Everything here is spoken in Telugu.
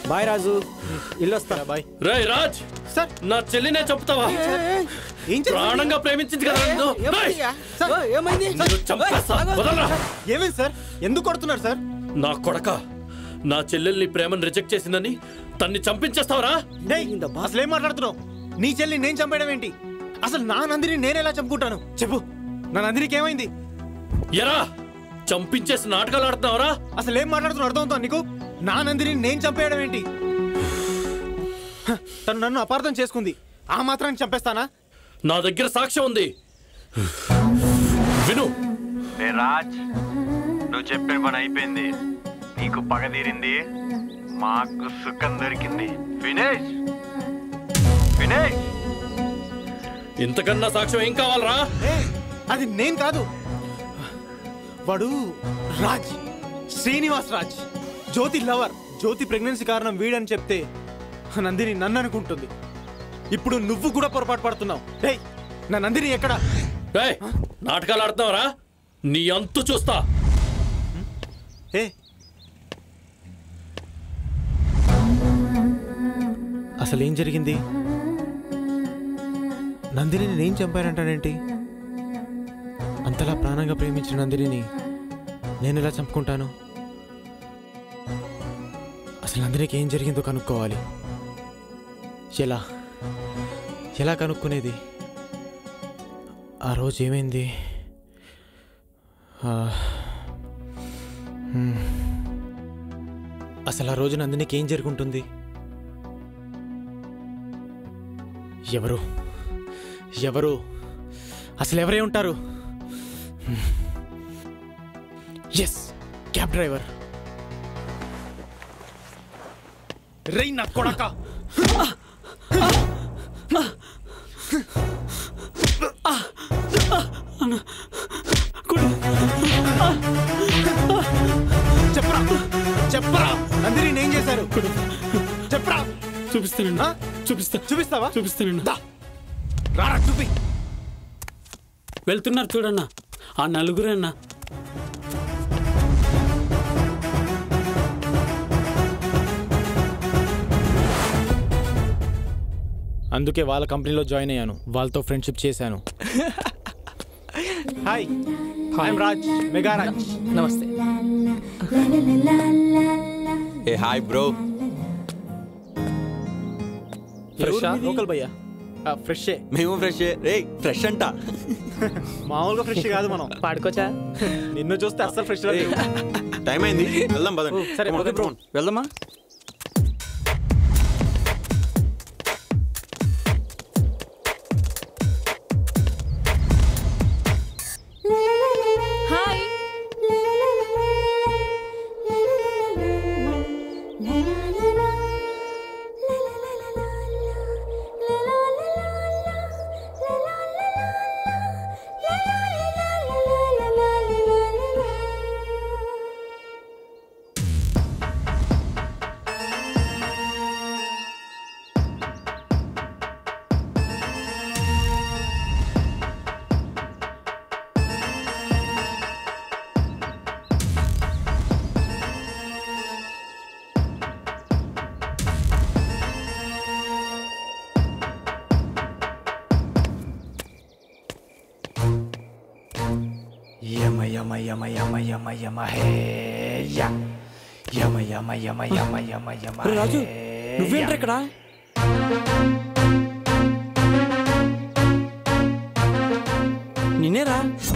బాయ్ రాజు, ఇల్లొస్తా. బాయ్. రేయ్ రాజ్ సార్, నా చెల్లినే చెప్తావా? ప్రాణంగా ప్రేమించింది కదా నన్ను. చంపేస్తా. వదలరా. ఏమైంది సార్? ఎందుకు కొడుతున్నారు సార్? నా కొడక, నా చెల్లెల్ని ప్రేమను రిజెక్ట్ చేసిందని తన్ని చంపించేస్తావరా? అసలు ఏం మాట్లాడుతున్నావు? నీ చెల్లి నేను చంపేయడం ఏంటి? అసలు నా నందిని నేనెలా చంపుకుంటాను చెప్పు. నా నందినికి ఏమైంది? ఎరా చంపించేసి నాటకాలు ఆడుతున్నావరా? అసలు ఏం మాట్లాడుతున్నావు అర్థం అవుతా నీకు? నా నందిని నేను చంపేయడం ఏంటి? తను నన్ను అపార్థం చేసుకుంది, ఆ మాత్రాన్ని చంపేస్తానా? నా దగ్గర సాక్ష్యం ఉంది, విను. రాజ్, నువ్వు చెప్పిన పని అయిపోయింది. నీకు పగ తీరింది, మాకు సుఖం దొరికింది. Finish finish. ఇంతకన్నా సాక్ష్యం ఏం కావాలరా? అది నేను కాదు, వాడు రాజ్, శ్రీనివాస్ రాజ్, జ్యోతి లవర్. జ్యోతి ప్రెగ్నెన్సీ కారణం వీడని చెప్తే నందిని నన్ను అనుకుంటుంది. ఇప్పుడు నువ్వు కూడా పొరపాటు పడుతున్నావు. నా నందిని ఎక్కడ? నాటకాలు ఆడుతున్నావరా? నీ అంతు చూస్తా. అసలు ఏం జరిగింది? నందిని నేను చంపానంటానేంటి? అంతలా ప్రాణంగా ప్రేమించిన నందిని నేను ఎలా చంపుకుంటాను? అసలు నందినికి ఏం జరిగిందో కనుక్కోవాలి. ఎలా ఎలా కనుక్కునేది? ఆ రోజు ఏమైంది? అసలు ఆ రోజు నందినికి ఏం జరుగుంటుంది? ఎవరు ఎవరు అసలు ఎవరే ఉంటారు? Yes, cab driver. రేయ్ నా కొడక, చెప్పరా చెప్పరా, నందిని ఏం చేశారు? చెప్పరా. చూపిస్తాను. చూపిస్తావా? చూపిస్తాను. రారా చూపి. వెళ్తున్నారు చూడన్నా, ఆ నలుగురన్నా. అందుకే వాళ్ళ కంపెనీలో జాయిన్ అయ్యాను, వాళ్ళతో ఫ్రెండ్షిప్ చేశాను. Hi, I'm Raj, mega Raj. నమస్తే. ఏ హాయ్ బ్రో. ఫ్రెషా? లోకల్ భయ్యా. ఫ్రెషే. మేము ఫ్రెష్. రే ఫ్రెష్ అంట. మామూలుగా ఫ్రెష్ కాదు మనం. పాడుకోవచ్చా? నిన్ను చూస్తే అస్సలు ఫ్రెష్. టైం అయింది, వెళ్దాం పదండి. సరే బ్రో, వెళ్దామా? హాయ్. రాజు, నువ్వేంట్రా ఇక్కడ? నిన్నేరా?